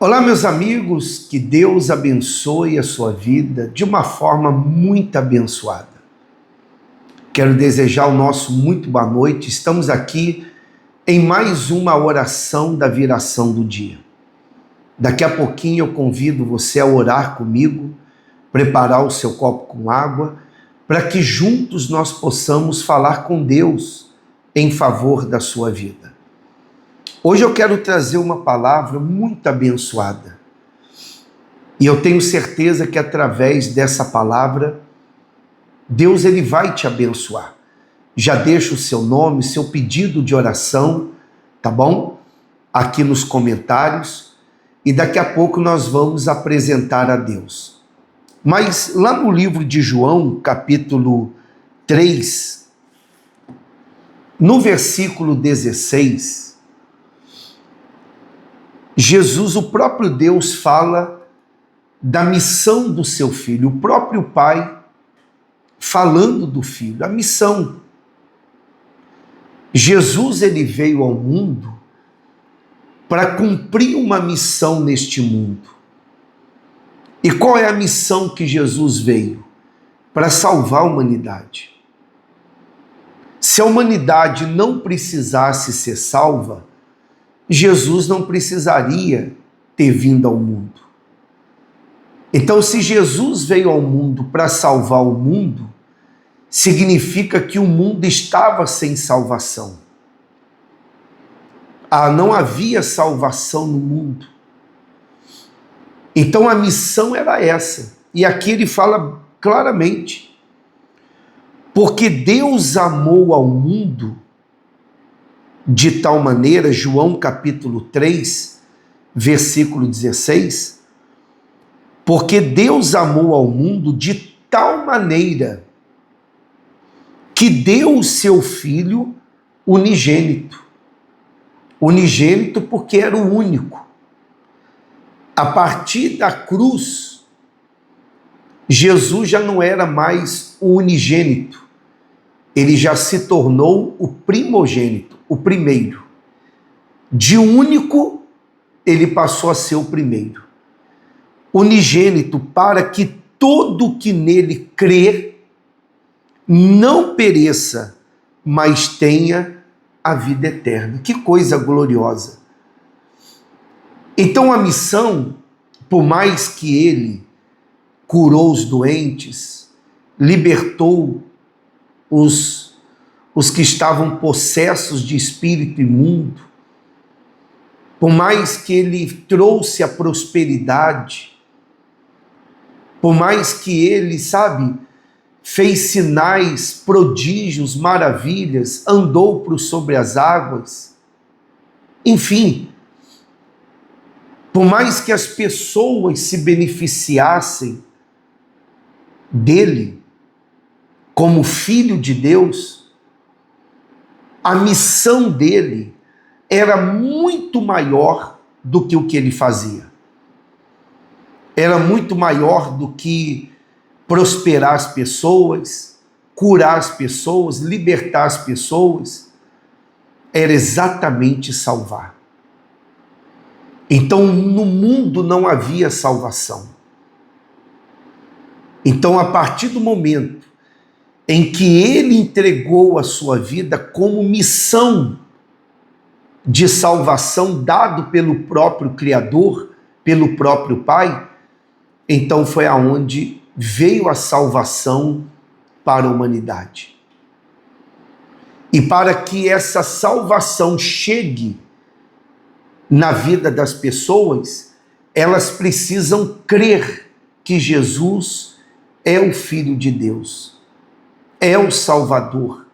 Olá, meus amigos, que Deus abençoe a sua vida de uma forma muito abençoada. Quero desejar ao nosso muito boa noite. Estamos aqui em mais uma oração da viração do dia. Daqui a pouquinho eu convido você a orar comigo, preparar o seu copo com água, para que juntos nós possamos falar com Deus em favor da sua vida. Hoje eu quero trazer uma palavra muito abençoada. E eu tenho certeza que através dessa palavra, Deus ele vai te abençoar. Já deixa o seu nome, seu pedido de oração, tá bom? Aqui nos comentários. E daqui a pouco nós vamos apresentar a Deus. Mas lá no livro de João, capítulo 3, no versículo 16, Jesus, o próprio Deus, fala da missão do seu filho, o próprio Pai falando do filho, a missão. Jesus ele veio ao mundo para cumprir uma missão neste mundo. E qual é a missão que Jesus veio? Para salvar a humanidade. Se a humanidade não precisasse ser salva, Jesus não precisaria ter vindo ao mundo. Então, se Jesus veio ao mundo para salvar o mundo, significa que o mundo estava sem salvação. Não havia salvação no mundo. Então, a missão era essa. E aqui ele fala claramente: porque Deus amou ao mundo de tal maneira, João capítulo 3, versículo 16, porque Deus amou ao mundo de tal maneira que deu o seu Filho unigênito. Unigênito porque era o único. A partir da cruz, Jesus já não era mais o unigênito. Ele já se tornou o primogênito, o primeiro. De único, ele passou a ser o primeiro. Unigênito para que todo que nele crê não pereça, mas tenha a vida eterna. Que coisa gloriosa! Então a missão, por mais que ele curou os doentes, libertou os que estavam possessos de espírito imundo, por mais que ele trouxe a prosperidade, por mais que ele, fez sinais, prodígios, maravilhas, andou sobre as águas, enfim, por mais que as pessoas se beneficiassem dele, como filho de Deus, a missão dele era muito maior do que o que ele fazia. Era muito maior do que prosperar as pessoas, curar as pessoas, libertar as pessoas. Era exatamente salvar. Então, no mundo não havia salvação. Então, a partir do momento em que ele entregou a sua vida como missão de salvação dado pelo próprio Criador, pelo próprio Pai, então foi aonde veio a salvação para a humanidade. E para que essa salvação chegue na vida das pessoas, elas precisam crer que Jesus é o Filho de Deus. É o Salvador,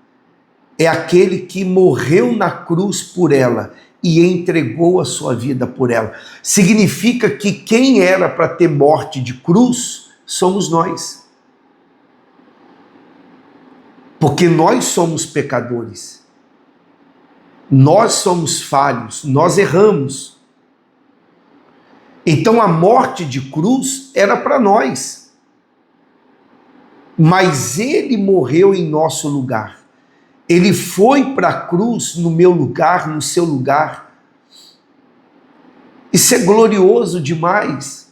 é aquele que morreu na cruz por ela e entregou a sua vida por ela. Significa que quem era para ter morte de cruz somos nós. Porque nós somos pecadores. Nós somos falhos, nós erramos. Então a morte de cruz era para nós. Mas ele morreu em nosso lugar. Ele foi para a cruz no meu lugar, no seu lugar. Isso é glorioso demais.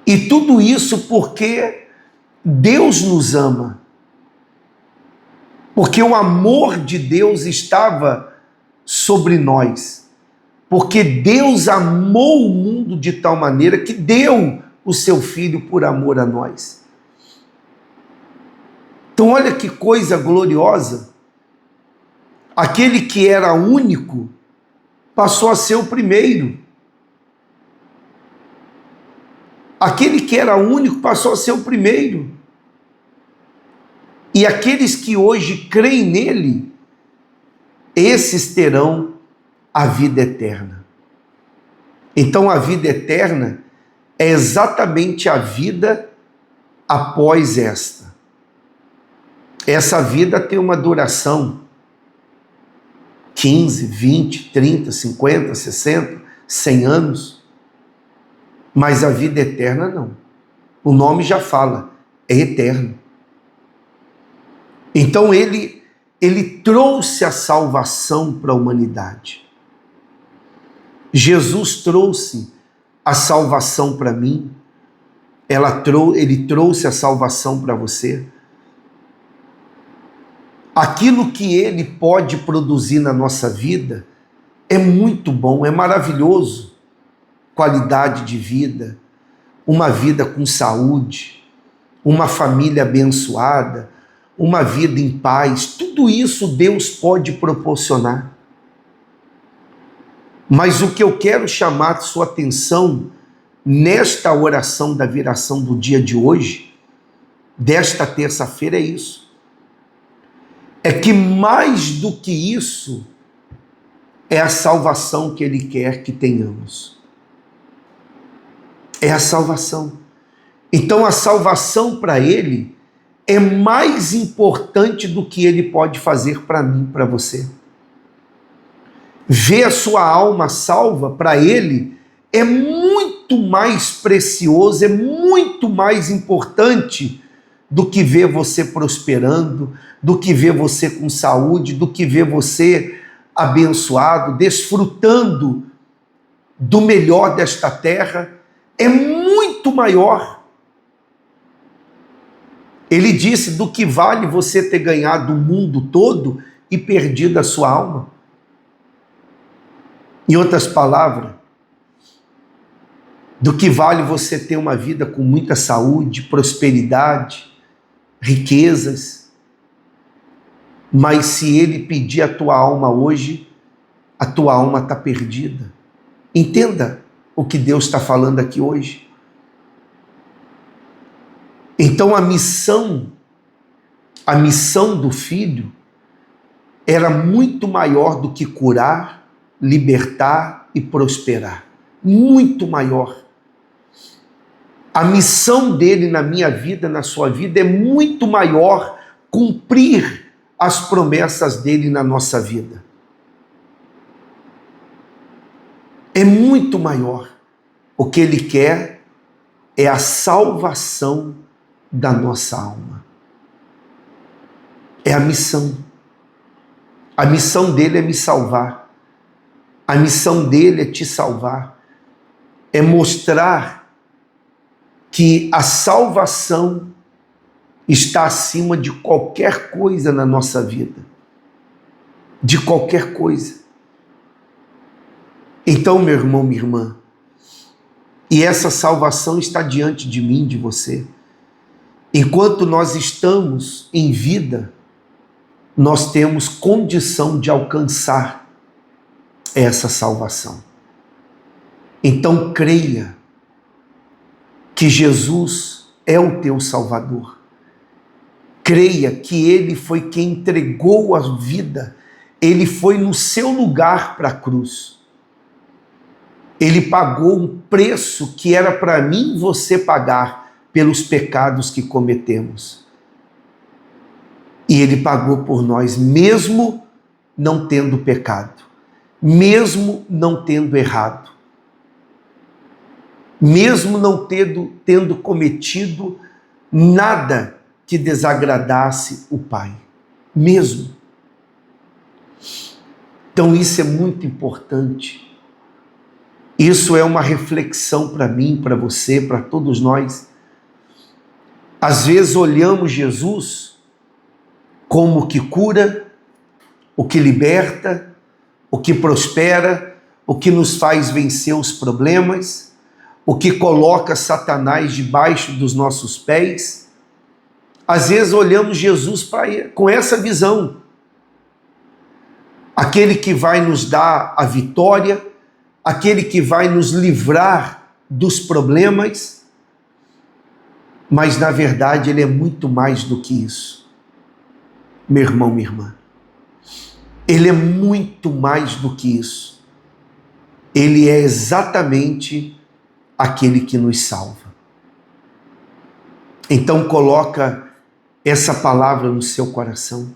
E tudo isso porque Deus nos ama. Porque o amor de Deus estava sobre nós. Porque Deus amou o mundo de tal maneira que deu o seu Filho por amor a nós. Então olha que coisa gloriosa. Aquele que era único passou a ser o primeiro. Aquele que era único passou a ser o primeiro. E aqueles que hoje creem nele, esses terão a vida eterna. Então a vida eterna é exatamente a vida após esta. Essa vida tem uma duração 15, 20, 30, 50, 60, 100 anos. Mas a vida eterna não. O nome já fala, é eterno. Então ele trouxe a salvação para a humanidade. Jesus trouxe a salvação para mim. Ele trouxe a salvação para você. Aquilo que ele pode produzir na nossa vida é muito bom, é maravilhoso. Qualidade de vida, uma vida com saúde, uma família abençoada, uma vida em paz, tudo isso Deus pode proporcionar. Mas o que eu quero chamar sua atenção nesta oração da viração do dia de hoje, desta terça-feira, é isso. É que mais do que isso, é a salvação que Ele quer que tenhamos. É a salvação. Então a salvação para Ele é mais importante do que Ele pode fazer para mim, para você. Ver a sua alma salva para Ele é muito mais precioso, é muito mais importante do que ver você prosperando, do que ver você com saúde, do que ver você abençoado, desfrutando do melhor desta terra. É muito maior. Ele disse: do que vale você ter ganhado o mundo todo e perdido a sua alma? Em outras palavras, do que vale você ter uma vida com muita saúde, prosperidade, riquezas, mas se ele pedir a tua alma hoje, a tua alma está perdida. Entenda o que Deus está falando aqui hoje. Então a missão do Filho era muito maior do que curar, libertar e prosperar. Muito maior. A missão dele na minha vida, na sua vida, é muito maior cumprir as promessas dele na nossa vida. É muito maior. O que ele quer é a salvação da nossa alma. É a missão. A missão dele é me salvar. A missão dele é te salvar. É mostrar que a salvação está acima de qualquer coisa na nossa vida. De qualquer coisa. Então, meu irmão, minha irmã, e essa salvação está diante de mim, de você. Enquanto nós estamos em vida, nós temos condição de alcançar essa salvação. Então, creia que Jesus é o teu Salvador. Creia que Ele foi quem entregou a vida. Ele foi no seu lugar para a cruz. Ele pagou um preço que era para mim e você pagar pelos pecados que cometemos. E Ele pagou por nós, mesmo não tendo pecado, mesmo não tendo errado, mesmo não tendo cometido nada que desagradasse o Pai, mesmo. Então isso é muito importante. Isso é uma reflexão para mim, para você, para todos nós. Às vezes olhamos Jesus como o que cura, o que liberta, o que prospera, o que nos faz vencer os problemas, o que coloca Satanás debaixo dos nossos pés. Às vezes olhamos Jesus com essa visão. Aquele que vai nos dar a vitória, aquele que vai nos livrar dos problemas, mas na verdade ele é muito mais do que isso. Meu irmão, minha irmã, ele é muito mais do que isso. Ele é exatamente aquele que nos salva. Então coloca essa palavra no seu coração.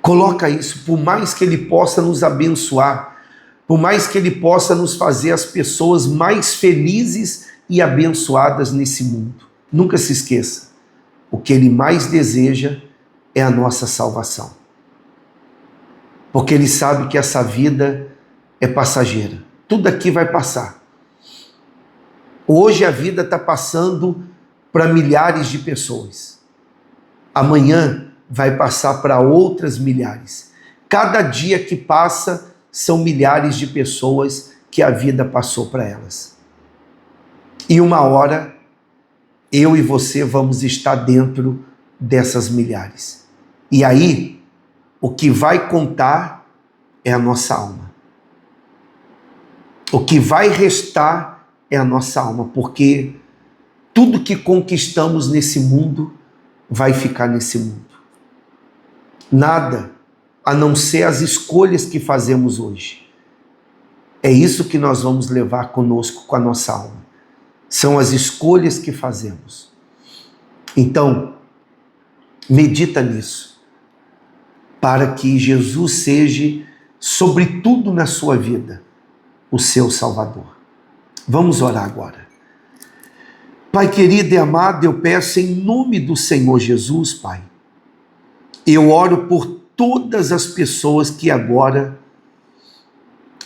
Coloca isso, por mais que ele possa nos abençoar, por mais que ele possa nos fazer as pessoas mais felizes e abençoadas nesse mundo. Nunca se esqueça, o que ele mais deseja é a nossa salvação. Porque ele sabe que essa vida é passageira. Tudo aqui vai passar. Hoje a vida está passando para milhares de pessoas. Amanhã vai passar para outras milhares. Cada dia que passa são milhares de pessoas que a vida passou para elas. E uma hora eu e você vamos estar dentro dessas milhares. E aí o que vai contar é a nossa alma. O que vai restar é a nossa alma, porque tudo que conquistamos nesse mundo vai ficar nesse mundo. Nada a não ser as escolhas que fazemos hoje. É isso que nós vamos levar conosco, com a nossa alma. São as escolhas que fazemos. Então, medita nisso, para que Jesus seja, sobretudo na sua vida, o seu Salvador. Vamos orar agora. Pai querido e amado, eu peço em nome do Senhor Jesus, Pai, eu oro por todas as pessoas que agora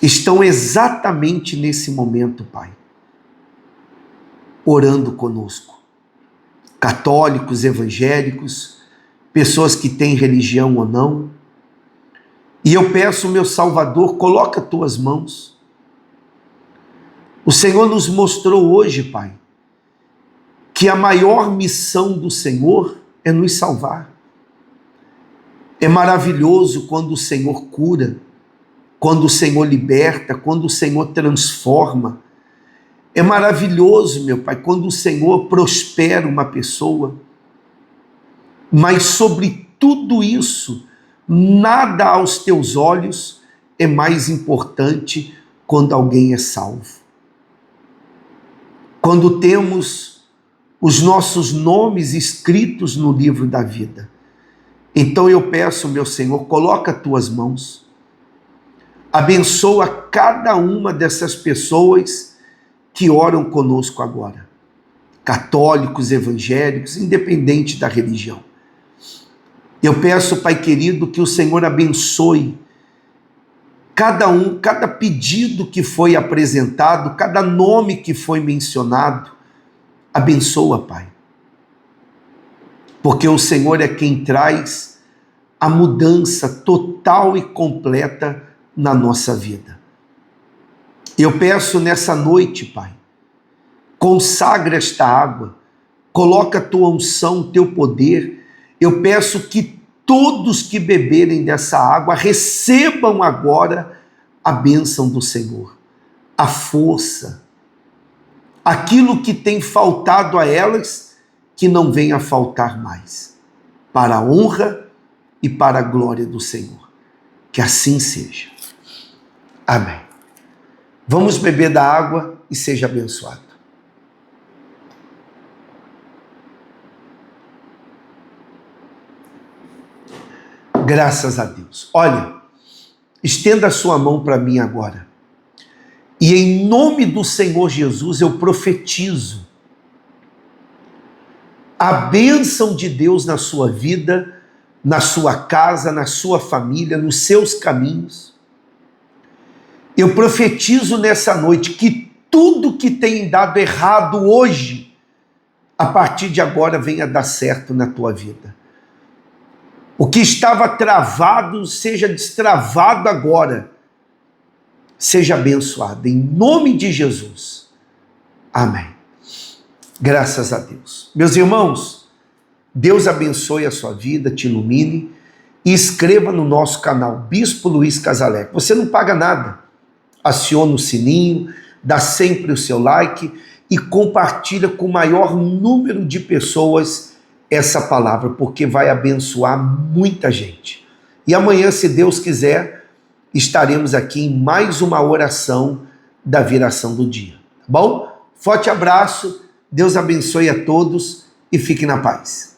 estão exatamente nesse momento, Pai, orando conosco. Católicos, evangélicos, pessoas que têm religião ou não. E eu peço, meu Salvador, coloca as tuas mãos. O Senhor nos mostrou hoje, Pai, que a maior missão do Senhor é nos salvar. É maravilhoso quando o Senhor cura, quando o Senhor liberta, quando o Senhor transforma. É maravilhoso, meu Pai, quando o Senhor prospera uma pessoa. Mas sobre tudo isso, nada aos teus olhos é mais importante quando alguém é salvo. Quando temos os nossos nomes escritos no livro da vida. Então eu peço, meu Senhor, coloca as tuas mãos, abençoa cada uma dessas pessoas que oram conosco agora, católicos, evangélicos, independente da religião. Eu peço, Pai querido, que o Senhor abençoe cada pedido que foi apresentado, cada nome que foi mencionado. Abençoa, Pai. Porque o Senhor é quem traz a mudança total e completa na nossa vida. Eu peço nessa noite, Pai, consagra esta água, coloca a tua unção, o teu poder. Eu peço que todos que beberem dessa água recebam agora a bênção do Senhor, a força, aquilo que tem faltado a elas, que não venha a faltar mais, para a honra e para a glória do Senhor. Que assim seja. Amém. Vamos beber da água e seja abençoado. Graças a Deus. Olha, estenda a sua mão para mim agora. E em nome do Senhor Jesus eu profetizo a bênção de Deus na sua vida, na sua casa, na sua família, nos seus caminhos. Eu profetizo nessa noite que tudo que tem dado errado hoje, a partir de agora venha dar certo na tua vida. O que estava travado seja destravado agora. Seja abençoado em nome de Jesus. Amém. Graças a Deus. Meus irmãos, Deus abençoe a sua vida, te ilumine e inscreva no nosso canal Bispo Luiz Casalec. Você não paga nada. Aciona o sininho, dá sempre o seu like e compartilha com o maior número de pessoas essa palavra, porque vai abençoar muita gente. E amanhã, se Deus quiser, estaremos aqui em mais uma oração da viração do dia. Tá bom? Forte abraço, Deus abençoe a todos e fique na paz.